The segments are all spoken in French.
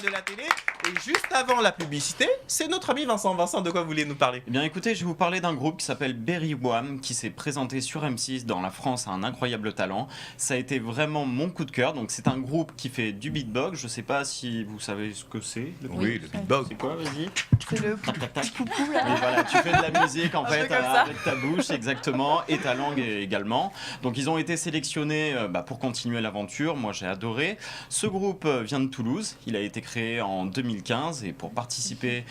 de la télé. Et juste avant la publicité, c'est notre ami Vincent. Vincent, de quoi vous voulez nous parler ? Eh bien écoutez, je vais vous parler d'un groupe qui s'appelle Berry Wham, qui s'est présenté sur M6 dans la France à un incroyable talent. Ça a été vraiment mon coup de cœur. Donc c'est un groupe qui fait du beatbox. Je sais pas si vous savez ce que c'est. Oui, le beatbox. C'est quoi, vas-y. C'est le Tac, tac, tac. coucou là. Oui, voilà, tu fais de la musique en Un fait peu comme ça. avec ta bouche, exactement, et ta langue également. Donc ils ont été sélectionnés pour continuer l'aventure. Moi j'ai adoré. Ce groupe vient de Toulouse. Il a été créé en 2015 et pour participer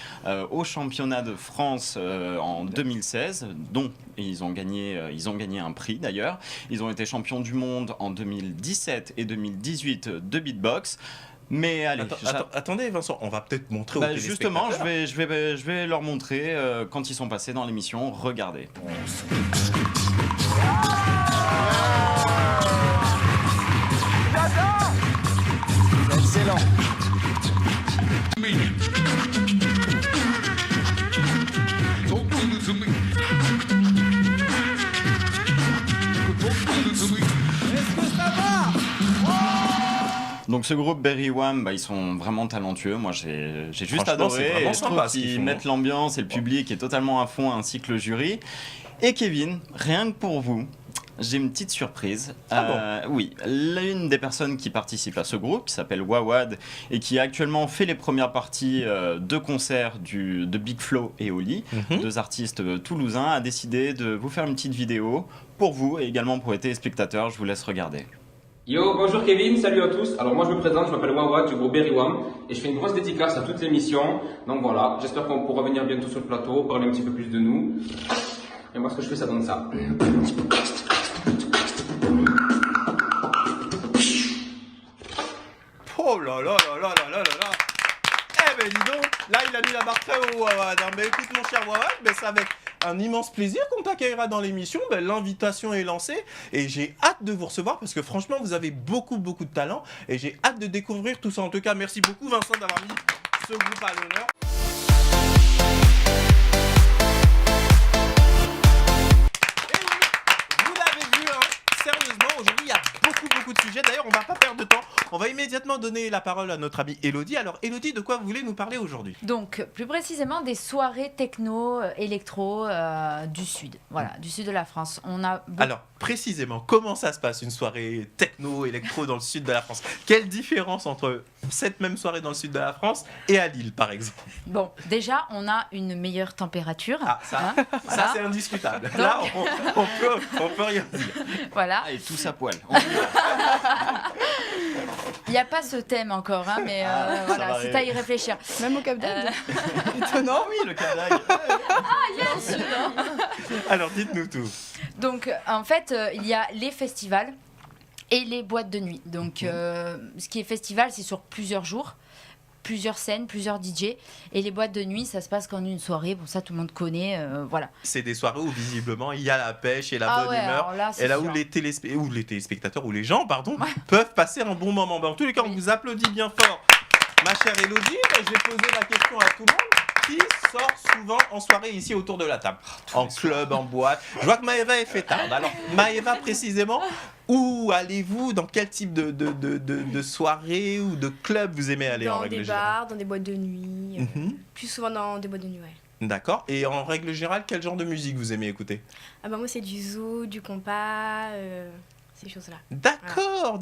au championnat de France en 2016, dont ils ont gagné un prix d'ailleurs. Ils ont été champions du monde en 2017 et 2018 de beatbox. Mais allez, Attendez Vincent, on va peut-être montrer aux justement, téléspectateurs. je vais leur montrer quand ils sont passés dans l'émission. Regardez. Excellent. Donc ce groupe Berry Wham, ils sont vraiment talentueux. Moi j'ai juste Franchement, c'est adoré. vraiment Et je trouve sympa ce qu'ils qu'ils font. mettent l'ambiance et le public est totalement à fond, ainsi que le jury. Et Kevin, rien que pour vous, j'ai une petite surprise. Oui, l'une des personnes qui participe à ce groupe, qui s'appelle Wawad, et qui actuellement fait les premières parties de concerts de Big Flo et Oli, deux artistes toulousains, a décidé de vous faire une petite vidéo pour vous et également pour les téléspectateurs. Je vous laisse regarder. Yo, bonjour Kevin, salut à tous. Alors moi je me présente, je m'appelle Wawad du groupe Berry Wham et je fais une grosse dédicace à toute l'émission. Donc voilà, j'espère qu'on pourra venir bientôt sur le plateau, parler un petit peu plus de nous. Et moi ce que je fais, ça donne ça. Oh là là là là là là là là. Eh ben dis donc, là il a mis la barre très haut Wawad. Ben écoute mon cher Wawad, c'est avec un immense plaisir qu'on t'accueillera dans l'émission. L'invitation est lancée et j'ai hâte de vous recevoir parce que franchement vous avez beaucoup de talent et j'ai hâte de découvrir tout ça. En tout cas, merci beaucoup Vincent d'avoir mis ce groupe à l'honneur. Et oui, vous l'avez vu, sérieusement, aujourd'hui il y a beaucoup de sujets. D'ailleurs, on va pas perdre de temps. On va immédiatement donner la parole à notre amie Elodie. Alors Elodie, de quoi vous voulez nous parler aujourd'hui ? Donc, plus précisément, des soirées techno, électro du sud. Voilà, du sud de la France. On a Alors, précisément, comment ça se passe une soirée techno, électro dans le sud de la France ? Quelle différence entre cette même soirée dans le sud de la France et à Lille, par exemple ? Bon, déjà, on a une meilleure température. Ah, ça voilà. c'est indiscutable. Là, on peut rien dire. Voilà. Allez, tous à poil. Il n'y a pas ce thème encore, mais voilà, c'est à y réfléchir. Même au Cap d'Agde. Étonnant. Oui, le Cap d'Agde. Yes. Alors, dites-nous tout. Donc, en fait, il y a les festivals et les boîtes de nuit. Donc, ce qui est festival, c'est sur plusieurs jours, plusieurs scènes, plusieurs DJ. Et les boîtes de nuit, ça se passe qu'en une soirée. Bon, ça, tout le monde connaît, voilà. C'est des soirées où, visiblement, il y a la pêche et la bonne humeur. Alors là, c'est Et là où sûr. les téléspectateurs, ou les gens, peuvent passer un bon moment. En tous les cas, on vous applaudit bien fort, ma chère Elodie. Je vais poser la question à tout le monde. Qui sort souvent en soirée ici autour de la table ? En club, en boîte. Je vois que Maëva est fêtarde. Alors, Maëva, précisément, où allez-vous ? Dans quel type de soirée ou de club vous aimez aller en Dans règle des générale ? bars, dans des boîtes de nuit. Plus souvent dans des boîtes de nuit, ouais. D'accord. Et en règle générale, quel genre de musique vous aimez écouter ? Ah bah moi c'est du zoo, du compas, ces choses-là. D'accord.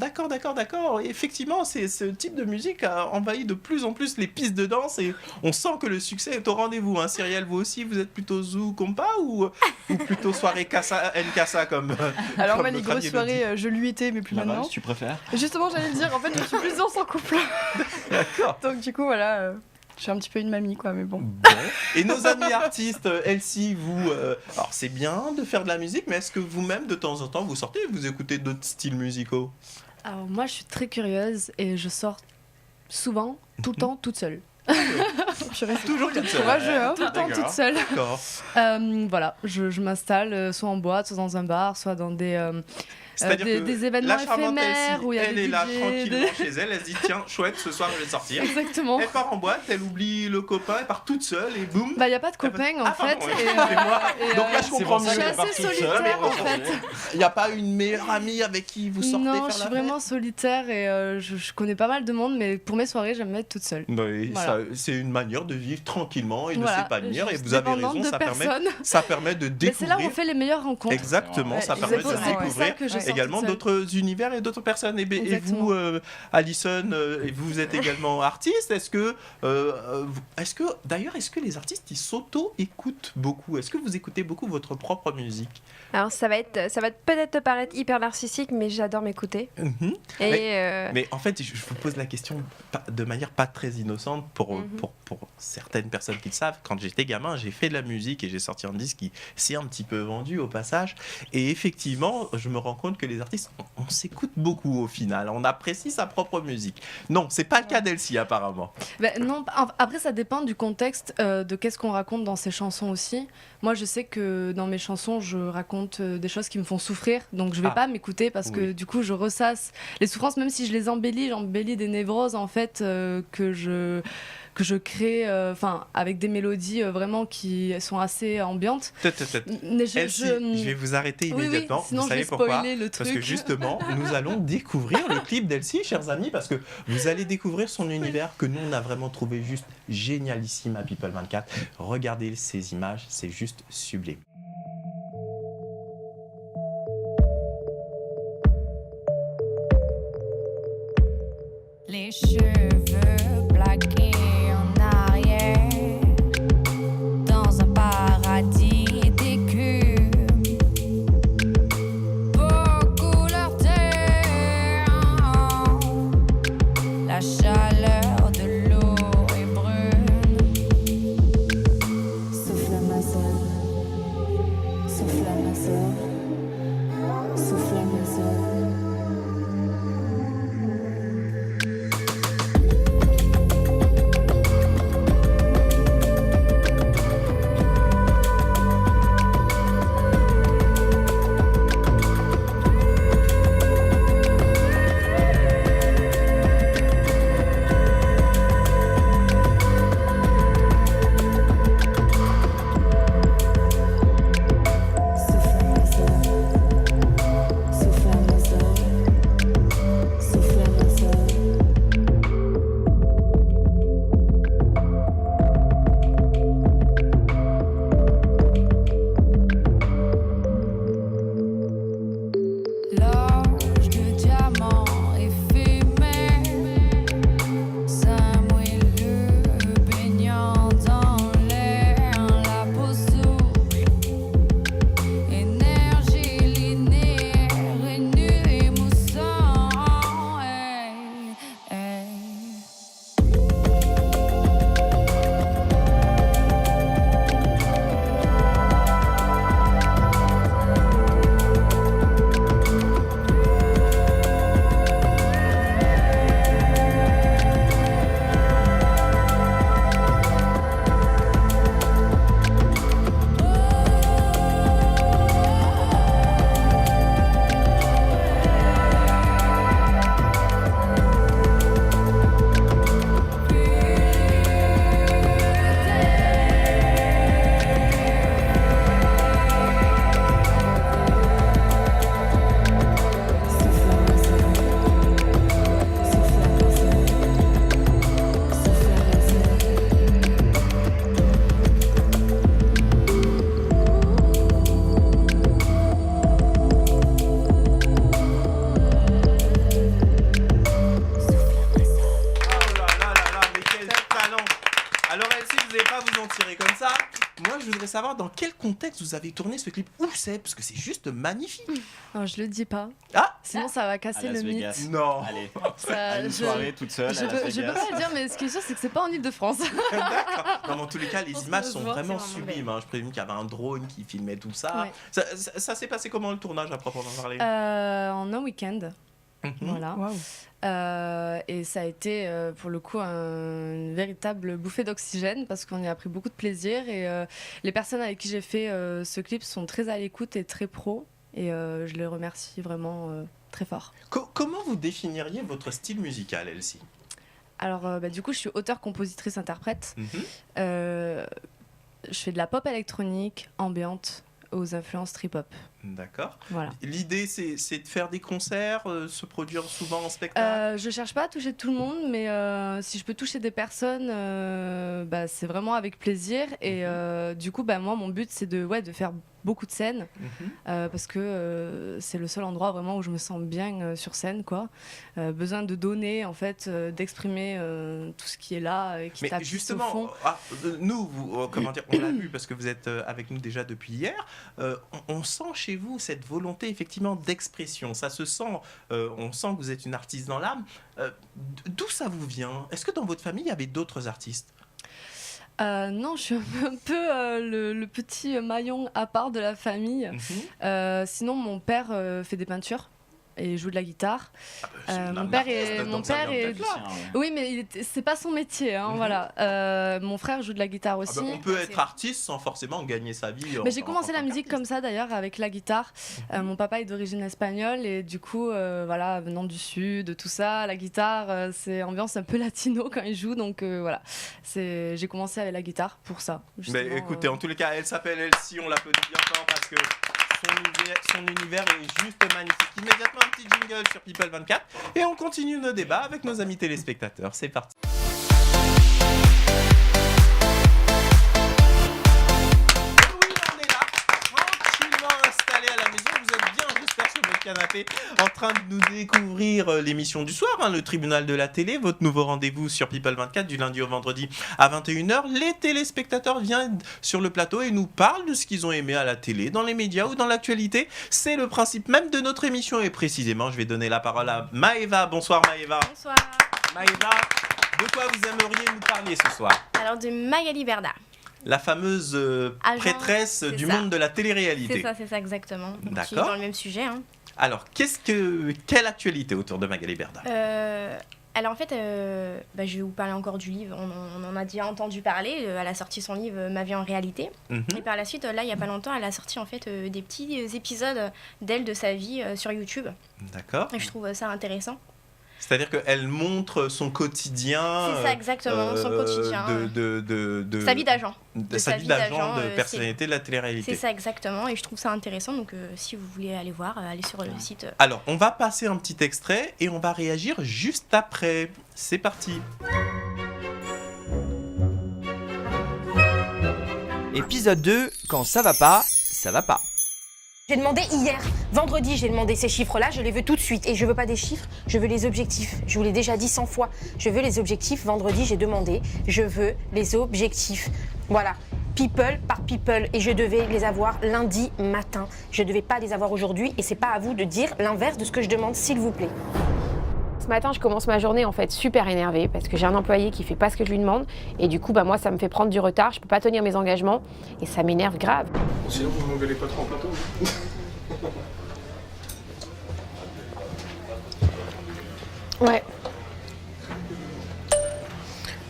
Et effectivement, ce type de musique a envahi de plus en plus les pistes de danse et on sent que le succès est au rendez-vous. Cyrielle, vous aussi, vous êtes plutôt zoo, compas ou plutôt soirée NKSA comme Alors, comme moi, les notre grosses ami soirées, Elodie. je lui étais, mais plus Maman, maintenant. si tu préfères. Justement, j'allais le dire, en fait, je suis plus dans son couple. D'accord. Donc, du coup, voilà, je suis un petit peu une mamie, quoi, mais bon. Bon. Et nos amis artistes, Elsie, vous... alors, c'est bien de faire de la musique, mais est-ce que vous-même, de temps en temps, vous sortez et vous écoutez d'autres styles musicaux ? Alors moi je suis très curieuse et je sors souvent, tout le temps, toute seule. Toujours toute seule. Courageux, hein. Tout le temps D'accord. toute seule. D'accord. Voilà, je m'installe soit en boîte, soit dans un bar, soit dans des C'est-à-dire que des événements la charmante éphémères Elsie, où il y a elle des est là DJ, tranquillement chez elle, elle se dit tiens, chouette, ce soir je vais sortir. Exactement. Elle part en boîte, elle oublie le copain, elle part toute seule et boum. Bah, il n'y a pas de copain en fait. pardon, et, excusez-moi. et, Donc là, je C'est comprends pour ça mieux. je suis qu'elle part assez toute seule, solitaire, mais en fait. Il n'y a pas une meilleure amie avec qui vous sortez Non, faire je suis la vraiment solitaire et je connais pas mal de monde, mais pour mes soirées, j'aime bien être toute seule. Oui, Voilà. c'est une manière de vivre tranquillement et de Voilà, s'épanouir. je Et suis vous avez dépendante raison, de personne. ça permet de Mais découvrir. c'est là où on fait les meilleures rencontres. Exactement, Ouais, ça Et permet c'est de pour ça découvrir que je sors également toute seule. d'autres univers et d'autres personnes. Et Exactement. vous, Alison, vous êtes également artiste. Est-ce que les artistes ils s'auto-écoutent beaucoup? Est-ce que vous écoutez beaucoup votre propre musique? Alors ça va peut-être te paraître hyper narcissique, mais j'adore m'écouter. Mhm. Et Mais en fait, je vous pose la question de manière pas très innocente pour certaines personnes qui le savent. Quand j'étais gamin, j'ai fait de la musique et j'ai sorti un disque qui s'est un petit peu vendu au passage. Et effectivement, je me rends compte que les artistes, on s'écoute beaucoup au final. On apprécie sa propre musique. Non, c'est pas le cas d'Elsie apparemment. Non, après ça dépend du contexte, de qu'est-ce qu'on raconte dans ses chansons aussi. Moi je sais que dans mes chansons je raconte des choses qui me font souffrir, donc je vais pas m'écouter parce que du coup je ressasse les souffrances, même si je les j'embellis des névroses en fait que je crée avec des mélodies vraiment qui sont assez ambiantes. Mais Elsie, je vais vous arrêter immédiatement. Oui, sinon vous savez je vais pourquoi? spoiler le truc. Parce que justement, nous allons découvrir le clip d'Elsie, chers amis, parce que vous allez découvrir son univers que nous, on a vraiment trouvé juste génialissime à People 24. Regardez ces images, c'est juste sublime. Les cheveux plaqués en arrière, dans un paradis d'écume, beau couleur terre, la chaleur de l'eau est brune. Souffle Amazon, souffle Amazon, souffle Amazon. L'orge de diamant éphémère, sein moelleux baignant dans l'air, la peau souple, énergie linéaire et nue et moussant. Hey, hey. Oh là là là là, mais quel talent! Alors Elsie, vous n'allez pas vous en tirer comme ça. Moi, je voudrais savoir dans quel contexte vous avez tourné ce clip. Où c'est? Parce que c'est juste magnifique. Non, je le dis pas. Ah! Sinon ça va À casser Las le mythe. Vegas. Non! Allez, Ça, à une soirée toute seule Je à Las peux Vegas. pas le dire, mais ce qui est sûr, c'est que c'est pas en Ile-de-France. D'accord. Non, mais en tous les cas, les On se images le sont voit, vraiment c'est vraiment sublimes. Hein. Je présume qu'il y avait un drone qui filmait tout ça. Ouais. Ça s'est passé comment le tournage à proprement parler? En un week-end. Mhm. Voilà. Et ça a été pour le coup une véritable bouffée d'oxygène parce qu'on y a pris beaucoup de plaisir et les personnes avec qui j'ai fait ce clip sont très à l'écoute et très pro. Et je les remercie vraiment très fort. Comment vous définiriez votre style musical, Elsie? Alors, du coup, je suis auteure, compositrice, interprète. Je fais de la pop électronique, ambiante, aux influences trip-hop. D'accord. Voilà. L'idée, c'est de faire des concerts, se produire souvent en spectacle? Je cherche pas à toucher tout le monde, mais si je peux toucher des personnes, c'est vraiment avec plaisir. Et du coup, moi, mon but, c'est de faire beaucoup de scènes, parce que c'est le seul endroit vraiment où je me sens bien sur scène, quoi. Besoin de donner, en fait, d'exprimer tout ce qui est là, et qui tape justement, au fond. nous, on l'a vu parce que vous êtes avec nous déjà depuis hier. On sent chez vous cette volonté effectivement d'expression. Ça se sent. On sent que vous êtes une artiste dans l'âme. D'où ça vous vient? Est-ce que dans votre famille il y avait d'autres artistes? Non, je suis un peu le petit maillon à part de la famille. Sinon, mon père fait des peintures et joue de la guitare. Mon père est... Oui, mais c'est pas son métier, hein, voilà. Mon frère joue de la guitare aussi. On peut être artiste sans forcément gagner sa vie. Mais j'ai commencé la musique comme ça d'ailleurs, avec la guitare. Mon papa est d'origine espagnole et du coup, venant du sud, tout ça, la guitare, c'est ambiance un peu latino quand il joue. Donc voilà, j'ai commencé avec la guitare pour ça. Mais écoutez, en tous les cas, elle s'appelle Elsie, on l'applaudit bien fort parce que son univers est juste magnifique. Immédiatement un petit jingle sur People 24 et on continue nos débats avec nos amis téléspectateurs. C'est parti. Canapé, en train de nous découvrir l'émission du soir, le tribunal de la télé, votre nouveau rendez-vous sur People 24 du lundi au vendredi à 21h. Les téléspectateurs viennent sur le plateau et nous parlent de ce qu'ils ont aimé à la télé, dans les médias ou dans l'actualité. C'est le principe même de notre émission et précisément, je vais donner la parole à Maëva. Bonsoir Maëva. Bonsoir. Maëva, de quoi vous aimeriez nous parler ce soir? Alors de Magali Berda. La fameuse prêtresse du monde de la télé-réalité. C'est ça exactement. D'accord. Qui est dans le même sujet. Alors, quelle actualité autour de Magali Berda? Alors en fait, je vais vous parler encore du livre. On en a déjà entendu parler. Elle a sorti son livre Ma vie en réalité. Et par la suite, là, il n'y a pas longtemps, elle a sorti en fait des petits épisodes d'elle, de sa vie sur YouTube. D'accord. Et je trouve ça intéressant. C'est-à-dire qu'elle montre son quotidien. C'est ça, exactement, son quotidien. Sa vie d'agent. Sa vie d'agent, de personnalité de la télé-réalité. C'est ça, exactement. Et je trouve ça intéressant. Donc, si vous voulez aller voir, allez sur le site. Alors, on va passer un petit extrait et on va réagir juste après. C'est parti. Épisode 2, quand ça va pas, ça va pas. J'ai demandé hier, vendredi, j'ai demandé ces chiffres-là, je les veux tout de suite. Et je veux pas des chiffres, je veux les objectifs. Je vous l'ai déjà dit 100 fois, je veux les objectifs. Vendredi, j'ai demandé, je veux les objectifs. Voilà, people par people. Et je devais les avoir lundi matin. Je devais pas les avoir aujourd'hui et c'est pas à vous de dire l'inverse de ce que je demande, s'il vous plaît. Ce matin, je commence ma journée en fait super énervée parce que j'ai un employé qui fait pas ce que je lui demande et du coup, moi, ça me fait prendre du retard. Je peux pas tenir mes engagements et ça m'énerve grave. Sinon, vous m'engueulez pas trop en plateau. Ouais.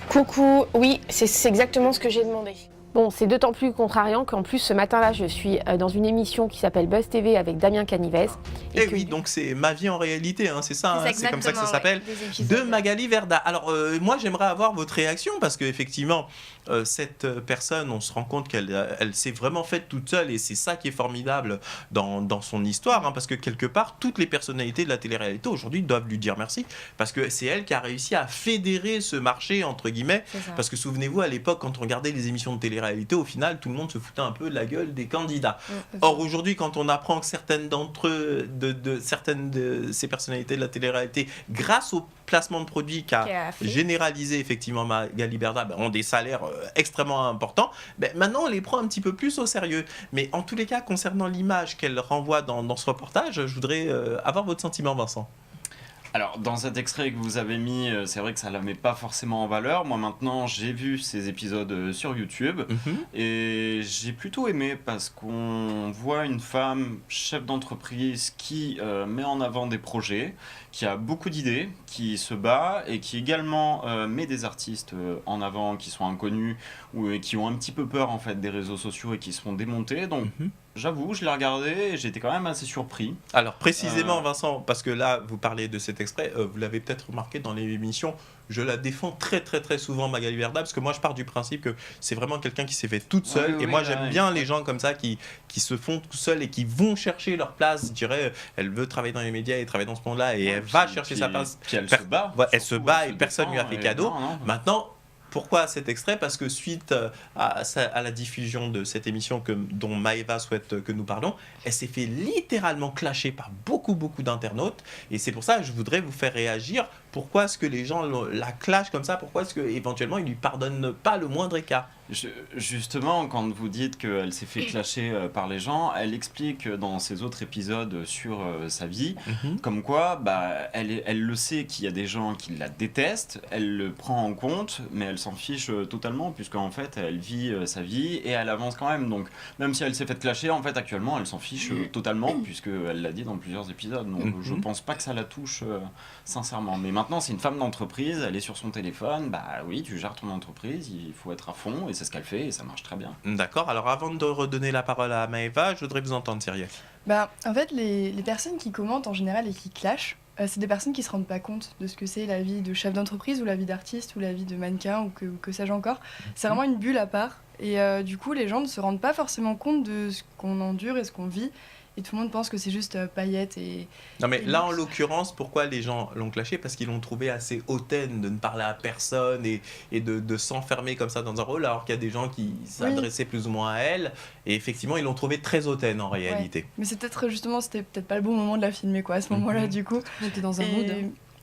Coucou, oui, c'est exactement ce que j'ai demandé. Bon, c'est d'autant plus contrariant qu'en plus, ce matin-là, je suis dans une émission qui s'appelle Buzz TV avec Damien Canivez. Et oui, donc c'est Ma vie en réalité, c'est ça, c'est comme ça que ça s'appelle, de Magali Berda. Alors, moi, j'aimerais avoir votre réaction parce qu'effectivement, cette personne, on se rend compte qu'elle s'est vraiment faite toute seule et c'est ça qui est formidable dans son histoire, parce que quelque part, toutes les personnalités de la télé-réalité aujourd'hui doivent lui dire merci parce que c'est elle qui a réussi à fédérer ce marché, entre guillemets, parce que souvenez-vous, à l'époque, quand on regardait les émissions de télé-réalité, au final, tout le monde se foutait un peu de la gueule des candidats. Or, aujourd'hui, quand on apprend que certaines certaines de ces personnalités de la télé-réalité, grâce au placement de produits qu'a généralisé effectivement Magali Berda, ont des salaires extrêmement importants, maintenant on les prend un petit peu plus au sérieux. Mais en tous les cas, concernant l'image qu'elle renvoie dans ce reportage, je voudrais avoir votre sentiment, Vincent. Alors, dans cet extrait que vous avez mis, c'est vrai que ça ne la met pas forcément en valeur. Moi, maintenant, j'ai vu ces épisodes sur YouTube et j'ai plutôt aimé parce qu'on voit une femme chef d'entreprise qui met en avant des projets, qui a beaucoup d'idées, qui se bat et qui également met des artistes en avant qui sont inconnus ou qui ont un petit peu peur en fait des réseaux sociaux et qui se font démonter. Donc, J'avoue, je l'ai regardé et j'étais quand même assez surpris. Alors précisément Vincent, parce que là vous parlez de cet extrait, vous l'avez peut-être remarqué dans l'émission, je la défends très très très souvent Magali Berda, parce que moi je pars du principe que c'est vraiment quelqu'un qui s'est fait toute seule, et moi j'aime bien les gens comme ça qui se font tout seuls et qui vont chercher leur place. Je dirais, elle veut travailler dans les médias et travailler dans ce monde-là, et elle va chercher sa place. Puis elle se bat. Elle se bat et personne lui a fait cadeau. Maintenant, pourquoi cet extrait ? Parce que suite à la diffusion de cette émission dont Maëva souhaite que nous parlons, elle s'est fait littéralement clasher par beaucoup d'internautes. Et c'est pour ça que je voudrais vous faire réagir. Pourquoi est-ce que les gens la clashent comme ça ? Pourquoi est-ce qu'éventuellement ils ne lui pardonnent pas le moindre écart ? Justement, quand vous dites qu'elle s'est fait clasher par les gens, elle explique dans ses autres épisodes sur sa vie, comme quoi elle le sait qu'il y a des gens qui la détestent, elle le prend en compte, mais elle s'en fiche totalement, puisqu'en fait elle vit sa vie et elle avance quand même. Donc même si elle s'est fait clasher, en fait actuellement elle s'en fiche totalement, puisqu'elle l'a dit dans plusieurs épisodes. Donc je pense pas que ça la touche sincèrement. Mais maintenant c'est une femme d'entreprise, elle est sur son téléphone, oui, tu gères ton entreprise, il faut être à fond, et c'est ce qu'elle fait et ça marche très bien. D'accord, alors avant de redonner la parole à Maëva, je voudrais vous entendre, Cyrielle. En fait, les personnes qui commentent en général et qui clashent, c'est des personnes qui ne se rendent pas compte de ce que c'est la vie de chef d'entreprise ou la vie d'artiste ou la vie de mannequin ou que sais-je encore. C'est vraiment une bulle à part et du coup les gens ne se rendent pas forcément compte de ce qu'on endure et ce qu'on vit. Et tout le monde pense que c'est juste paillettes et... Non mais là en l'occurrence, pourquoi les gens l'ont clashé ? Parce qu'ils l'ont trouvé assez hautaine de ne parler à personne et de s'enfermer comme ça dans un rôle, alors qu'il y a des gens qui s'adressaient plus ou moins à elle. Et effectivement, ils l'ont trouvé très hautaine en réalité. Ouais. Mais c'était peut-être pas le bon moment de la filmer quoi, à ce moment-là du coup. On était dans un mood.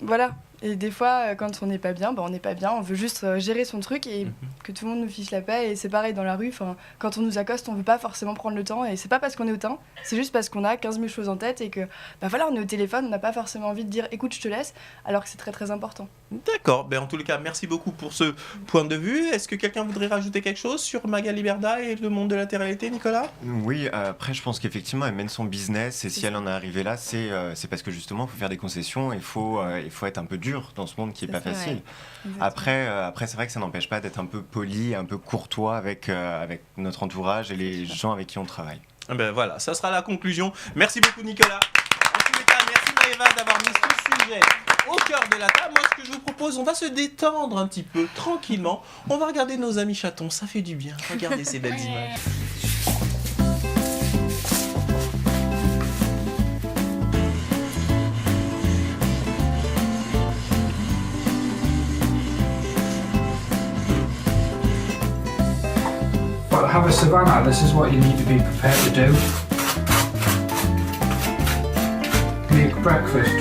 Voilà. Et des fois, quand on n'est pas bien, on n'est pas bien, on veut juste gérer son truc et que tout le monde nous fiche la paix. Et c'est pareil dans la rue, quand on nous accoste, on veut pas forcément prendre le temps. Et c'est pas parce qu'on est hautain, c'est juste parce qu'on a 15 000 choses en tête et que, on est au téléphone, on n'a pas forcément envie de dire « écoute, je te laisse », alors que c'est très très important. D'accord, en tous les cas, merci beaucoup pour ce point de vue. Est-ce que quelqu'un voudrait rajouter quelque chose sur Magali Berda et le monde de la télé-réalité, Nicolas ? Oui, après je pense qu'effectivement elle mène son business et si elle en est arrivée là, c'est parce que justement il faut faire des concessions, il faut être un peu dur dans ce monde qui est pas facile. Après c'est vrai que ça n'empêche pas d'être un peu poli, un peu courtois avec notre entourage et les gens avec qui on travaille. Voilà, ça sera la conclusion. Merci beaucoup Nicolas. En tous les cas, merci Maëva d'avoir mis ce sujet au cœur de la table. Moi, ce que je vous propose, on va se détendre un petit peu, tranquillement. On va regarder nos amis chatons, ça fait du bien. Regardez ces belles images. Have a savannah, this is what you need to be prepared to do. Make breakfast.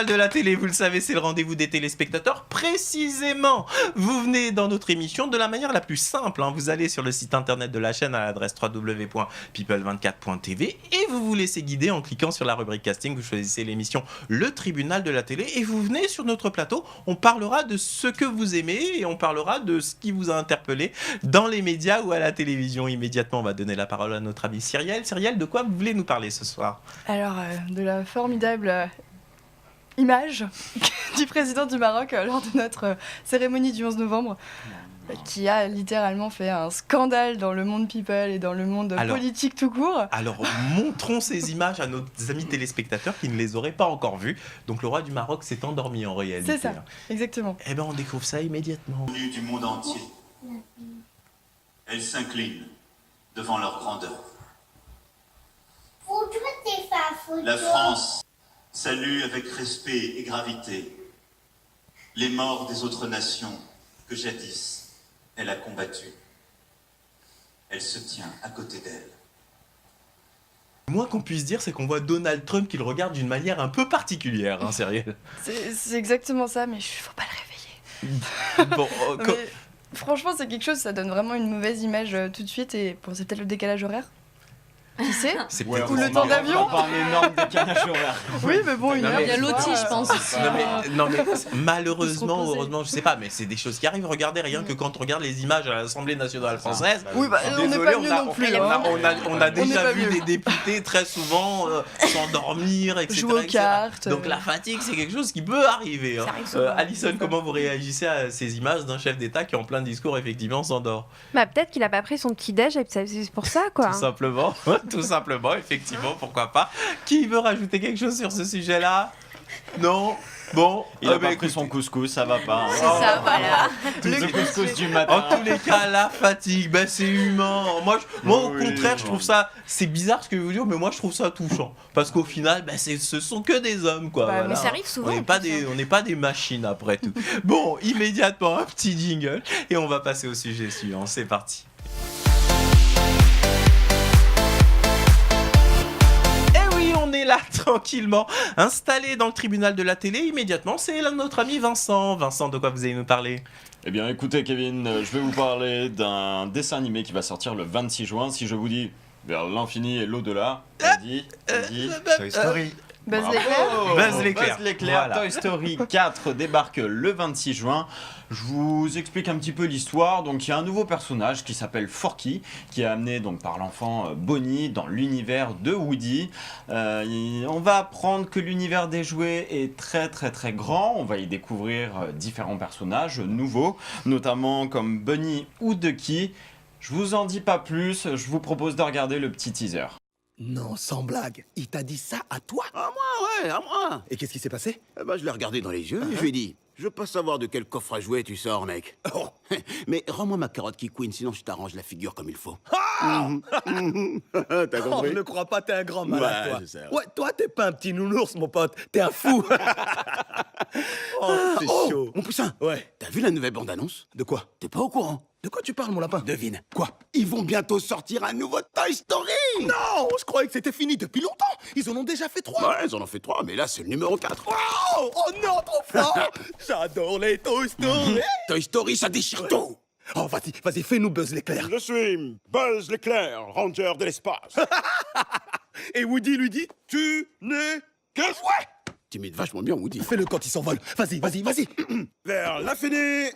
De la télé, vous le savez, c'est le rendez-vous des téléspectateurs. Précisément, vous venez dans notre émission de la manière la plus simple. Vous allez sur le site internet de la chaîne à l'adresse www.people24.tv et vous vous laissez guider en cliquant sur la rubrique casting. Vous choisissez l'émission Le Tribunal de la télé et vous venez sur notre plateau. On parlera de ce que vous aimez et on parlera de ce qui vous a interpellé dans les médias ou à la télévision. Immédiatement, on va donner la parole à notre amie Cyrielle. Cyrielle, de quoi vous voulez nous parler ce soir ? Alors, de la formidable image du président du Maroc lors de notre cérémonie du 11 novembre qui a littéralement fait un scandale dans le monde people et dans le monde politique tout court. Alors montrons ces images à nos amis téléspectateurs qui ne les auraient pas encore vues. Donc le roi du Maroc s'est endormi en réalité. C'est ça, exactement. On découvre ça immédiatement. Du monde entier, elles s'inclinent devant leur grandeur. La France salue avec respect et gravité les morts des autres nations que jadis elle a combattues. Elle se tient à côté d'elle. Le moins qu'on puisse dire, c'est qu'on voit Donald Trump qui le regarde d'une manière un peu particulière, Cyrielle. C'est exactement ça, mais faut pas le réveiller. Franchement, c'est quelque chose, ça donne vraiment une mauvaise image tout de suite, et c'est peut-être le décalage horaire. Qui c'est C'est Ouais, Ou le temps d'avion. Pas un énorme décalage horaire. Oui, mais bon, une heure. Il y a Loti, je pense aussi. Non mais malheureusement, heureusement, je sais pas, mais c'est des choses qui arrivent. Regardez, rien que quand on regarde les images à l'Assemblée nationale française. Oui, bah, on n'est désolé, pas mieux non plus. on a n'est déjà pas vu mieux. des députés très souvent s'endormir, etc. Jouer aux etc. cartes. Donc la fatigue, c'est quelque chose qui peut arriver. Hein. Ça arrive souvent. Alison, comment vous réagissez à ces images d'un chef d'État qui en plein discours effectivement s'endort? Bah, peut-être qu'il a pas pris son petit déj et c'est pour ça, quoi. Tout simplement, effectivement, pourquoi pas. Qui veut rajouter quelque chose sur ce sujet-là? Non. Bon, Il a pas pris son couscous, ça va pas. C'est ça, voilà. Le couscous du matin. En tous les cas, la fatigue, ben c'est humain. Moi, au contraire, je trouve ça. C'est bizarre ce que je veux dire, mais moi, je trouve ça touchant. Parce qu'au final, ben, ce sont que des hommes, quoi. Bah, voilà. mais ça arrive souvent, On n'est pas des machines après tout. Bon, immédiatement, un petit jingle. Et on va passer au sujet suivant. C'est parti. On est là tranquillement, installé dans le tribunal de la télé. Immédiatement, c'est là notre ami Vincent. Vincent, de quoi vous allez nous parler? Eh bien, écoutez, Kevin, je vais vous parler d'un dessin animé qui va sortir le 26 juin. Si je vous dis vers l'infini et l'au-delà, vas-y. Toy Story. Buzz Bravo. l'éclair. Buzz l'éclair. Buzz l'éclair. Voilà. Toy Story 4 débarque le 26 juin. Je vous explique un petit peu l'histoire. Donc, il y a un nouveau personnage qui s'appelle Forky, qui est amené donc par l'enfant Bonnie dans l'univers de Woody. On va apprendre que l'univers des jouets est très très très grand. On va y découvrir différents personnages nouveaux, notamment comme Bunny ou Ducky. Je vous en dis pas plus. Je vous propose de regarder le petit teaser. Non, sans blague. Il t'a dit ça à toi? À moi, ouais, à moi. Et qu'est-ce qui s'est passé? Eh ben, je l'ai regardé dans les yeux et je lui ai dit, je veux pas savoir de quel coffre à jouets tu sors, mec. Oh. Mais rends-moi ma carotte qui queen, sinon je t'arrange la figure comme il faut. Ah T'as Oh, compris? je ne crois pas, t'es un grand malade, Ouais, toi. je sais. Ouais, toi, t'es pas un petit nounours, mon pote. T'es un fou. Oh, c'est Oh, chaud. Mon poussin, Ouais. t'as vu la nouvelle bande-annonce? De quoi? T'es pas au courant? De quoi tu parles, mon lapin? Devine. Quoi? Ils vont bientôt sortir un nouveau Toy Story. Non, je croyais que c'était fini depuis longtemps. Ils en ont déjà fait 3. Ouais, ils en ont fait 3, mais là, c'est le numéro 4. Oh, oh non, trop fort. J'adore les Toy Story. Toy Story, ça déchire tout. Oh, vas-y, fais-nous Buzz l'éclair. Je suis Buzz l'éclair, ranger de l'espace. Et Woody lui dit, tu n'es qu'un jouet. T'imites vachement bien, Woody. Fais-le quand il s'envole. Vas-y. Vers l'infini.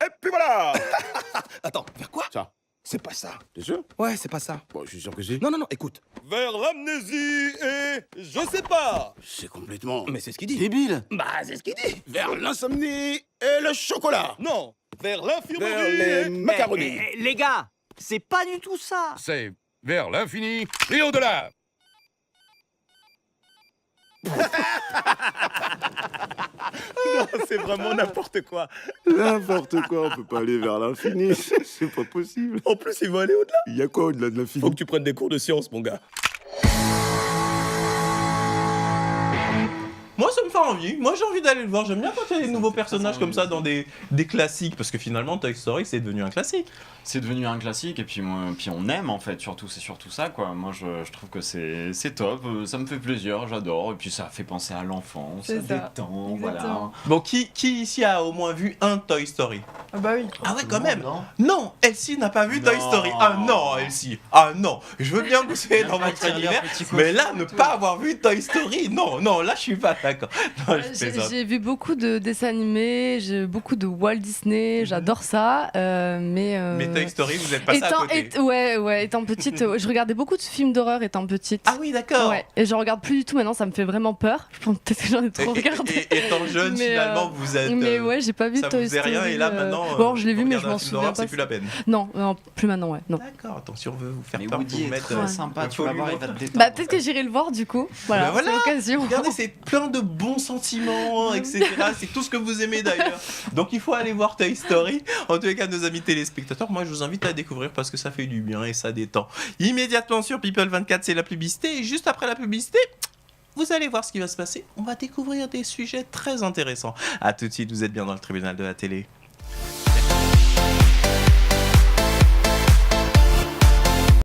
Et puis voilà. Attends, vers quoi? Ça. C'est pas ça. T'es sûr? Ouais, c'est pas ça. Bon, je suis sûr que c'est. Non, écoute. Vers l'amnésie et je sais pas. C'est complètement. Mais c'est ce qu'il dit. Débile. Bah, c'est ce qu'il dit. Vers l'insomnie et le chocolat. Non, vers l'infirmerie Vers les et... macaronis. Les gars, c'est pas du tout ça. C'est vers l'infini et au-delà. Non, c'est vraiment n'importe quoi. N'importe quoi, on peut pas aller vers l'infini. C'est pas possible. En plus, il va aller au-delà. Il y a quoi au-delà de l'infini? Faut que tu prennes des cours de science, mon gars. Moi, ça me fait envie. Moi, j'ai envie d'aller le voir. J'aime bien quand il y a des nouveaux personnages comme ça dans des classiques. Parce que finalement, Toy Story, c'est devenu un classique. C'est devenu un classique et puis on aime en fait, surtout c'est surtout ça quoi. Moi je trouve que c'est top, ça me fait plaisir, j'adore et puis ça fait penser à l'enfance, ça détend, voilà. Bon, qui ici a au moins vu un Toy Story? Ah bah oui. Ah ouais, quand même. Non, Elsie n'a pas vu Toy Story. Ah non, Elsie. Ah non, je veux bien que vous soyez dans votre univers, mais là, ne pas avoir vu Toy Story, non, là, je suis pas d'accord. Non, je plaisante. J'ai vu beaucoup de dessins animés, j'ai beaucoup de Walt Disney, j'adore ça, mais Toy Story, vous êtes passé à côté. Ouais, étant petite, je regardais beaucoup de films d'horreur étant petite. Ah oui, d'accord. Ouais, et je regarde plus du tout maintenant, ça me fait vraiment peur. Je pense peut-être que j'en ai trop regardé. Et étant jeune, finalement, vous êtes. Mais ouais, j'ai pas vu Toy Story. Ça vous faisait rien, et là maintenant. Bon, je l'ai vu, mais je m'en souviens pas. C'est plus la peine. Non, plus maintenant, ouais. Non. D'accord, attention, on veut vous faire mais peur. Woody pour est mettre. très sympa, tu vas voir, il va te détendre. Bah, peut-être que j'irai le voir du coup. Voilà, c'est l'occasion. Regardez, c'est plein de bons sentiments, etc. C'est tout ce que vous aimez d'ailleurs. Donc il faut aller voir Toy Story. En tous les cas, nos amis téléspectateurs, moi je vous invite à découvrir parce que ça fait du bien et ça détend. Immédiatement sur People 24, c'est la publicité. Et juste après la publicité, vous allez voir ce qui va se passer. On va découvrir des sujets très intéressants. A tout de suite, vous êtes bien dans le tribunal de la télé.